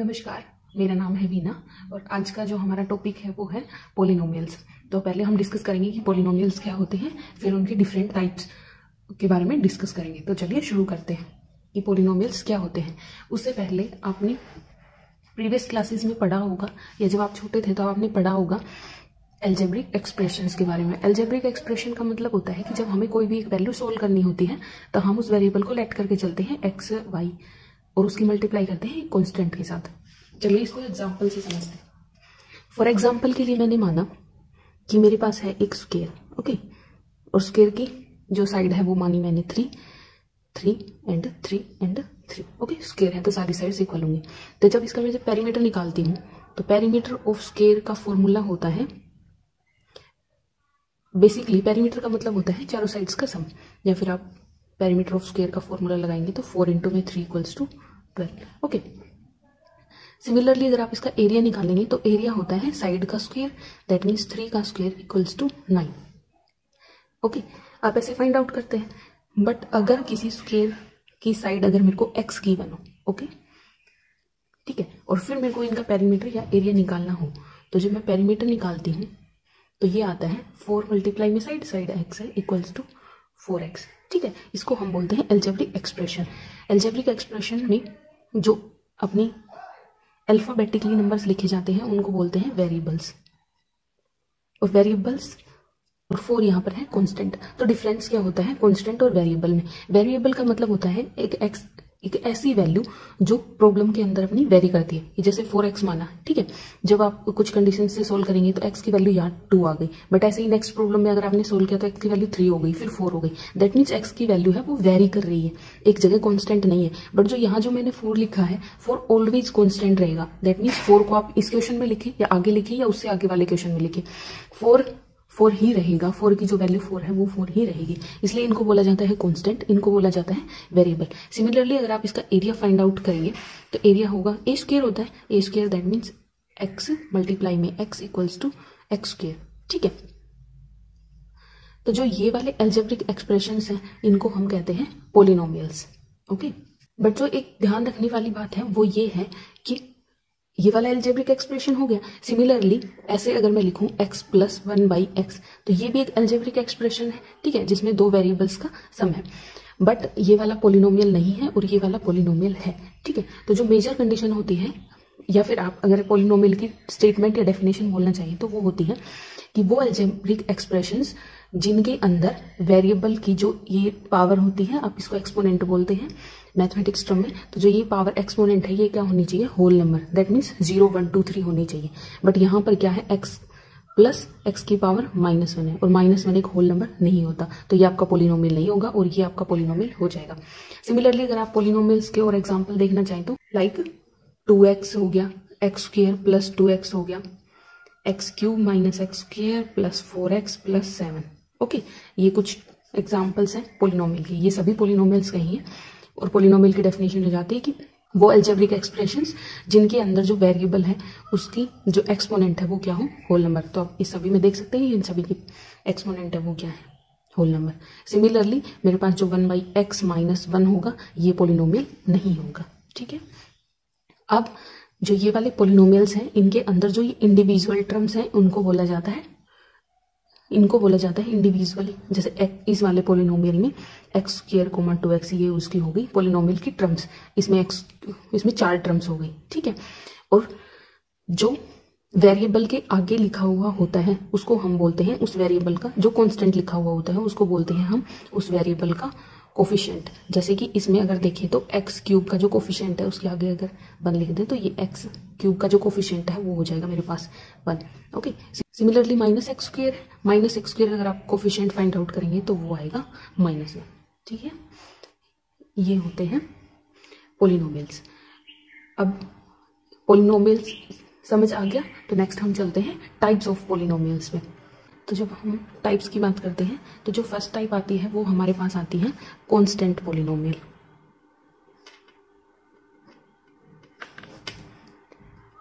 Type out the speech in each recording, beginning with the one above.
नमस्कार, मेरा नाम है वीना और आज का जो हमारा टॉपिक है वो है पोलिनोमियल्स। तो पहले हम डिस्कस करेंगे कि पोलिनोमियल्स क्या होते हैं, फिर उनके डिफरेंट टाइप्स के बारे में डिस्कस करेंगे। तो चलिए शुरू करते हैं कि पोलिनोमियल्स क्या होते हैं। उससे पहले आपने प्रीवियस क्लासेस में पढ़ा होगा या जब आप छोटे थे तो आपने पढ़ा होगा एल्जेब्रिक एक्सप्रेशंस के बारे में। एल्जेब्रिक एक्सप्रेशन का मतलब होता है कि जब हमें कोई भी एक वैल्यू सोल्व करनी होती है तो हम उस वेरिएबल को लेट करके चलते हैं एक्स वाई और उसकी मल्टीप्लाई करते हैं कांस्टेंट के साथ। चलिए इसको एग्जांपल से समझते हैं। फॉर एग्जांपल के लिए मैंने माना कि मेरे पास है एक स्क्वायर, ओके, और स्क्वायर की जो साइड है वो मानी मैंने 3 एंड 3, ओके। स्क्वायर है तो सारी साइड्स इक्वल होंगी। तो जब इसका मैं जब पेरीमीटर निकालती हूँ तो पेरीमीटर ऑफ स्क्वायर का फॉर्मूला होता है, बेसिकली पेरीमीटर का मतलब होता है चारों साइड्स का सम, या फिर आप पेरीमीटर ऑफ स्क्वायर का फॉर्मूला लगाएंगे तो 4 × 3 = 12, ओके। सिमिलरली अगर आप इसका एरिया निकालेंगे तो एरिया होता है साइड का स्क्वायर, दैट मीन्स 3 का स्क्वायर = 9, ओके। आप ऐसे फाइंड आउट करते हैं। बट अगर किसी स्क्वायर की साइड अगर मेरे को x की बनो, ओके, ठीक है, और फिर मेरे को इनका पेरीमीटर या एरिया निकालना हो तो जब मैं पेरीमीटर निकालती हूँ तो ये आता है 4 मल्टीप्लाई में साइड x है = 4x, ठीक है। इसको हम बोलते हैं एल्जेब्रिक एक्सप्रेशन। एल्जेब्रिक एक्सप्रेशन में जो अपनी अल्फाबेटिकली नंबर्स लिखे जाते हैं उनको बोलते हैं वेरिएबल्स, और वेरिएबल्स और 4 यहाँ पर है कांस्टेंट। तो डिफरेंस क्या होता है कांस्टेंट और वेरिएबल में? वेरिएबल का मतलब होता है एक ऐसी वैल्यू जो प्रॉब्लम के अंदर अपनी वेरी करती है। जैसे 4x माना, ठीक है, जब आप कुछ कंडीशन से सोल्व करेंगे तो x की वैल्यू यहाँ 2 आ गई, बट ऐसे ही नेक्स्ट प्रॉब्लम में अगर आपने सोल्व किया तो x की वैल्यू 3 हो गई, फिर 4 हो गई। दैट मीन्स x की वैल्यू है वो वेरी कर रही है, एक जगह कांस्टेंट नहीं है। बट जो यहाँ जो मैंने 4 लिखा है 4 ऑलवेज कांस्टेंट रहेगा। दैट मीन्स 4 को आप इस क्वेश्चन में लिखे या आगे लिखे या उससे आगे वाले क्वेश्चन में लिखे, 4 ही रहेगा। 4 की जो वैल्यू 4 है वो 4 ही रहेगी, इसलिए इनको बोला जाता है कांस्टेंट, इनको बोला जाता है वेरिएबल। सिमिलरली अगर आप इसका एरिया फाइंड आउट करेंगे तो एरिया होगा a² होता है, a², that means x multiply में x = x², ठीक है। तो जो ये वाले एल्जेब्रिक एक्सप्रेशंस हैं इनको हम कहते हैं पोलिनोमियल्स, ओके। बट जो एक ध्यान रखने वाली बात है वो ये है कि ये वाला एल्जेब्रिक एक्सप्रेशन हो गया। सिमिलरली ऐसे अगर मैं लिखूं x + 1/x तो ये भी एक एल्जेब्रिक एक्सप्रेशन है, ठीक है, जिसमें 2 वेरिएबल्स का सम है। बट ये वाला पोलिनोमियल नहीं है और ये वाला पोलिनोमियल है, ठीक है। तो जो मेजर कंडीशन होती है, या फिर आप अगर पोलिनोमियल की स्टेटमेंट या डेफिनेशन बोलना चाहिए तो वो होती है कि वो एल्जेब्रिक एक्सप्रेशंस जिनके अंदर वेरिएबल की जो ये पावर होती है, आप इसको एक्सपोनेंट बोलते हैं मैथमेटिक्स टर्म में, तो जो ये पावर एक्सपोनेंट है ये क्या होनी चाहिए? होल नंबर, दैट मीन्स 0, 1, 2, 3 होनी चाहिए। बट यहाँ पर क्या है? x + x की पावर -1 है, और -1 एक होल नंबर नहीं होता, तो ये आपका पोलिनोमियल नहीं होगा और ये आपका पोलिनोमियल हो जाएगा। सिमिलरली अगर आप पोलिनोमियल्स के और एग्जाम्पल देखना चाहें तो लाइक 2x हो गया, x² + 2x हो गया, x³ - x² + 4x + 7, ओके। ये कुछ एग्जाम्पल्स हैं पोलिनोमियल की, ये सभी पोलिनोमियल्स का ही है। और पोलिनोमियल की डेफिनेशन हो जाती है कि वो एल्जेब्रिक एक्सप्रेशंस जिनके अंदर जो वेरिएबल है उसकी जो एक्सपोनेंट है वो क्या हो? Whole number. तो आप इस सभी में देख सकते हैं इन सभी की एक्सपोनेंट है वो क्या है? Whole number. सिमिलरली मेरे पास जो 1/x - 1 होगा ये पोलिनोमियल नहीं होगा, ठीक है। अब जो ये वाले पोलिनोमियल्स हैं इनके अंदर जो ये इंडिविजुअल टर्म्स हैं इनको बोला जाता है इंडिविजुअल। जैसे इस वाले पोलिनोमियल में x² 2x ये उसकी हो गई पोलिनोमियल की टर्म्स, इसमें 4 टर्म्स हो गई, ठीक है। और जो वेरिएबल के आगे लिखा हुआ होता है उसको हम बोलते हैं उस वेरिएबल का, जो कांस्टेंट लिखा हुआ होता है उसको बोलते हैं हम उस वेरिएबल का कोफिशिएंट। जैसे कि इसमें अगर देखें तो x³ का जो कोफिशिएंट है उसके आगे अगर 1 लिख दें तो ये x³ का जो कोफिशिएंट है वो हो जाएगा मेरे पास 1, ओके। सिमिलरली -x² अगर आप कोफिशिएंट फाइंड आउट करेंगे तो वो आएगा -1, ठीक है। ये होते हैं पोलिनोमियल्स। अब पोलिनोमियल्स समझ आ गया तो नेक्स्ट हम चलते हैं टाइप्स ऑफ पोलिनोमियल्स में। तो जब हम टाइप्स की बात करते हैं तो जो फर्स्ट टाइप आती है वो हमारे पास आती है कांस्टेंट पोलिनोमियल।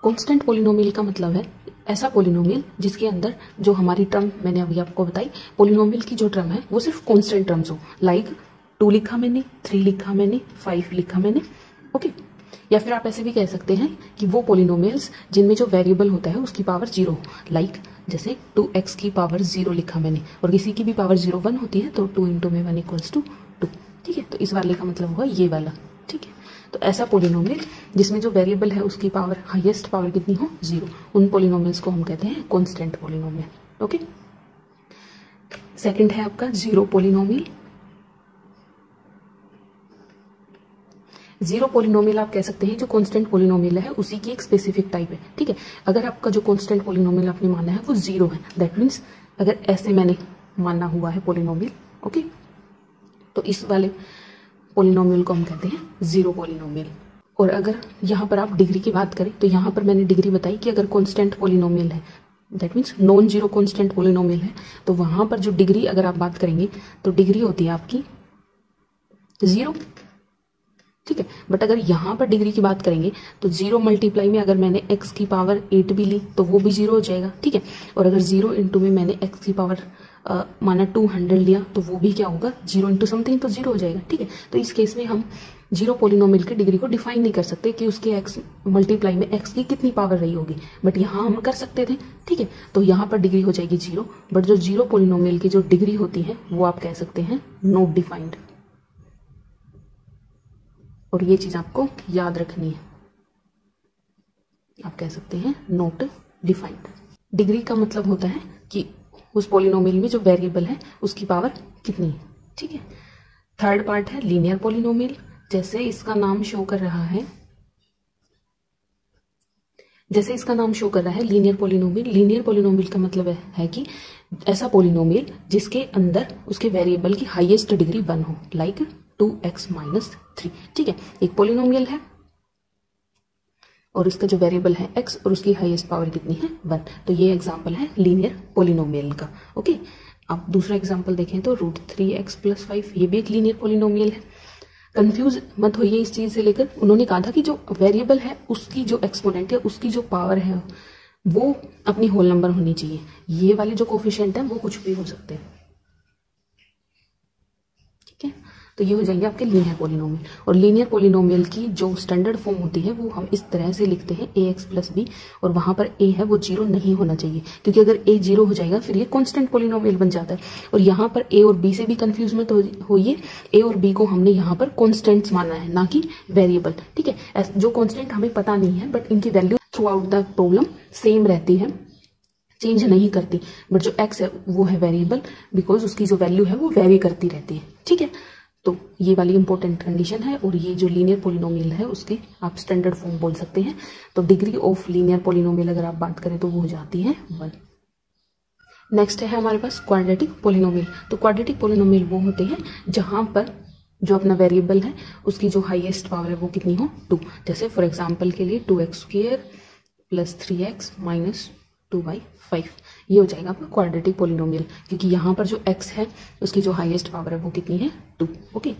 कांस्टेंट पोलिनोमियल का मतलब है ऐसा पोलिनोमियल जिसके अंदर जो हमारी टर्म मैंने अभी आपको बताई, पोलिनोमियल की जो टर्म है वो सिर्फ कांस्टेंट टर्म्स हो। लाइक 2 लिखा मैंने, 3 लिखा मैंने, 5 लिखा मैंने, ओके। या फिर आप ऐसे भी कह सकते हैं कि वो पोलिनोमियल्स जिनमें जो वेरिएबल होता है उसकी पावर 0, लाइक जैसे 2x की पावर 0 लिखा मैंने, और किसी की भी पावर 0 1 होती है तो 2 × में 1 = 2। ठीक है, तो इस वाले का मतलब हुआ ये वाला। ठीक है, तो ऐसा पोलिनोमियल जिसमें जो वेरिएबल है उसकी पावर हाईएस्ट पावर कितनी हो 0, उन पोलिनोमियल्स को हम कहते हैं कांस्टेंट पोलिनोमियल। ओके, सेकंड है आपका जीरो पोलिनोमियल। जीरो पोलिनोमियल आप कह सकते हैं जो कांस्टेंट पोलिनोमियल है उसी की एक स्पेसिफिक टाइप है। ठीक है, अगर आपका जो कांस्टेंट पोलिनोमियल आपने माना है वो 0 है, दैट मीन्स अगर ऐसे मैंने माना हुआ है पोलिनोमियल, ओके, तो इस वाले पोलिनोमियल को हम कहते हैं जीरो पोलिनोमियल। और अगर यहाँ पर आप डिग्री की बात करें तो यहाँ पर मैंने डिग्री बताई कि अगर कांस्टेंट पोलिनोमियल है, that means non zero constant polynomial है, तो वहां पर जो डिग्री अगर आप बात करेंगे तो डिग्री होती है आपकी 0। ठीक है, बट अगर यहाँ पर डिग्री की बात करेंगे तो 0 मल्टीप्लाई में अगर मैंने x की पावर 8 भी ली तो वो भी 0 हो जाएगा। ठीक है, और अगर 0 × में मैंने x की पावर माना 200 लिया तो वो भी क्या होगा 0 × समथिंग तो 0 हो जाएगा। ठीक है, तो इस केस में हम जीरो पोलिनोमियल की डिग्री को डिफाइन नहीं कर सकते कि उसके x मल्टीप्लाई में x की कितनी पावर रही होगी, बट यहाँ हम कर सकते थे। ठीक है, तो यहाँ पर डिग्री हो जाएगी 0, बट जो जीरो पोलिनोमियल की जो डिग्री होती है वो आप कह सकते हैं नॉट डिफाइंड। और ये चीज आपको याद रखनी है, आप कह सकते हैं नॉट डिफाइंड। डिग्री का मतलब होता है कि उस पोलिनोमियल में जो वेरिएबल है उसकी पावर कितनी है। ठीक है, थर्ड पार्ट है लीनियर पोलिनोमियल। जैसे इसका नाम शो कर रहा है, लीनियर पोलिनोमियल। लीनियर पोलिनोमियल का मतलब है कि ऐसा पोलिनोमियल जिसके अंदर उसके वेरिएबल की हाईएस्ट डिग्री 1 हो, लाइक 2x - 3। ठीक है, एक पोलिनोमियल है और इसका जो वेरिएबल है x और उसकी हाईएस्ट पावर कितनी है 1, तो ये एग्जांपल है लीनियर पोलिनोमियल का। ओके, आप दूसरा एग्जांपल देखें तो √3x + 5, ये भी एक लीनियर पोलिनोमियल है। कंफ्यूज मत होइए इस चीज से लेकर, उन्होंने कहा था कि जो वेरिएबल है उसकी जो एक्सपोनेंट है उसकी जो पावर है वो अपनी होल नंबर होनी चाहिए। ये वाले जो कोफिशिएंट है वो कुछ भी हो सकते हैं। ठीक है, तो ये हो जाएंगे आपके लीनियर पोलिनोमियल। और लीनियर पोलिनोमियल की जो स्टैंडर्ड फॉर्म होती है वो हम इस तरह से लिखते हैं ax + b, और वहां पर a है वो 0 नहीं होना चाहिए, क्योंकि अगर a 0 हो जाएगा फिर ये कांस्टेंट पोलिनोमियल बन जाता है। और यहाँ पर a और b से भी कंफ्यूज मत होइए, a और b को हमने यहाँ पर कॉन्स्टेंट्स माना है, ना कि वेरिएबल। ठीक है, जो कॉन्स्टेंट हमें पता नहीं है बट इनकी value through out the problem same रहती है, चेंज नहीं करती, बट जो x है वो है वेरिएबल, बिकॉज उसकी जो वैल्यू है वो वेरी करती रहती है। ठीक है, तो ये वाली इंपॉर्टेंट कंडीशन है। और ये जो लीनियर पोलिनोमियल है उसके आप स्टैंडर्ड फॉर्म बोल सकते हैं। तो डिग्री ऑफ लीनियर पोलिनोमियल अगर आप बात करें तो वो हो जाती है 1। नेक्स्ट है हमारे पास क्वाड्रेटिक पोलिनोमियल। तो क्वाड्रेटिक पोलिनोमियल वो होते हैं जहां पर जो अपना वेरिएबल है उसकी जो हाईएस्ट पावर है वो कितनी हो 2। जैसे फॉर एग्जाम्पल के लिए 2x² + 3x - 2/5, ये हो जाएगा आपका क्वाड्रेटिक पोलिनोमियल, क्योंकि यहाँ पर जो x है उसकी जो हाईएस्ट पावर है वो कितनी है 2। ओके,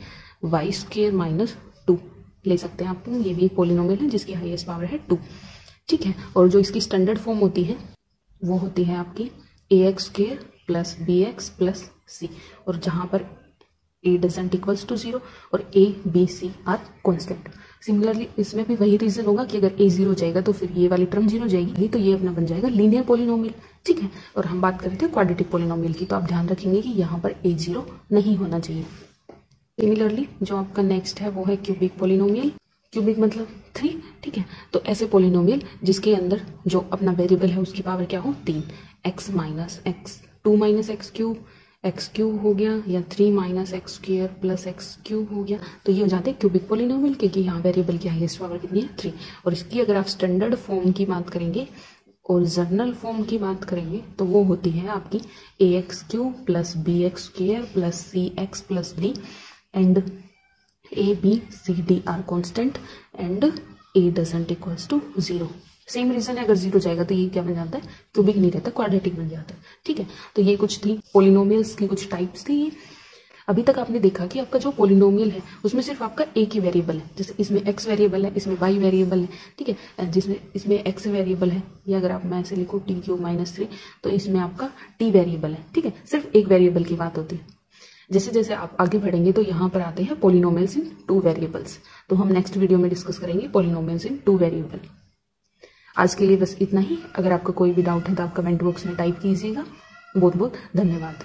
y² - 2 ले सकते हैं आप, ये भी एक पोलिनोमियल है जिसकी हाईएस्ट पावर है 2। ठीक है, और जो इसकी स्टैंडर्ड फॉर्म होती है वो होती है आपकी ax² + bx + c, और जहाँ पर a doesn't equals to 0 और a b c are constant. Similarly इसमें भी वही रीजन होगा कि अगर a 0 हो जाएगा तो फिर ये वाली टर्म 0 हो जाएगी, तो ये अपना बन जाएगा लीनियर पोलिनोमियल। ठीक है, और हम बात कर रहे थे क्वाड्रेटिक पोलिनोमियल की, तो आप ध्यान रखेंगे कि यहाँ पर a 0 नहीं होना चाहिए। सिमिलरली जो आपका नेक्स्ट है वो है क्यूबिक पोलिनोमियल। क्यूबिक मतलब 3। ठीक है, तो ऐसे पोलिनोमियल जिसके अंदर जो अपना वेरिएबल है उसकी पावर क्या हो 3, x - x 2 - x³ x³ हो गया, या 3 - x² + x³ हो गया, तो ये हो जाते हैं क्यूबिक पोलिनोमियल, क्योंकि यहाँ वेरिएबल की हाईएस्ट पावर कितनी है 3। और इसकी अगर आप स्टैंडर्ड फॉर्म की बात करेंगे और जर्नल फॉर्म की बात करेंगे तो वो होती है आपकी ax³ + bx² + cx + d and a b c d are constant and a doesn't equals to 0। Same reason है, अगर 0 जाएगा तो ये क्या बन जाता है क्यूबिक नहीं रहता, क्वाड्रेटिक बन जाता है। ठीक है, तो ये कुछ थी पोलिनोमियल्स की कुछ टाइप्स थी। अभी तक आपने देखा कि आपका जो पोलिनोमियल है उसमें सिर्फ आपका एक ही वेरिएबल है, जैसे इसमें x वेरिएबल है, इसमें y वेरिएबल है। ठीक है, जिसमें इसमें x वेरिएबल है, या अगर आप मैं ऐसे लिखूँ t³ - 3, तो इसमें आपका t वेरिएबल है। ठीक है, सिर्फ एक वेरिएबल की बात होती है। जैसे जैसे आप आगे बढ़ेंगे तो यहाँ पर आते हैं पॉलिनोमियल्स इन 2 वेरिएबल्स। तो हम नेक्स्ट वीडियो में डिस्कस करेंगे पॉलिनोमियल्स इन 2 वेरिएबल। आज के लिए बस इतना ही। अगर आपका कोई भी डाउट है तो आप कमेंट बॉक्स में टाइप कीजिएगा। बहुत बहुत धन्यवाद।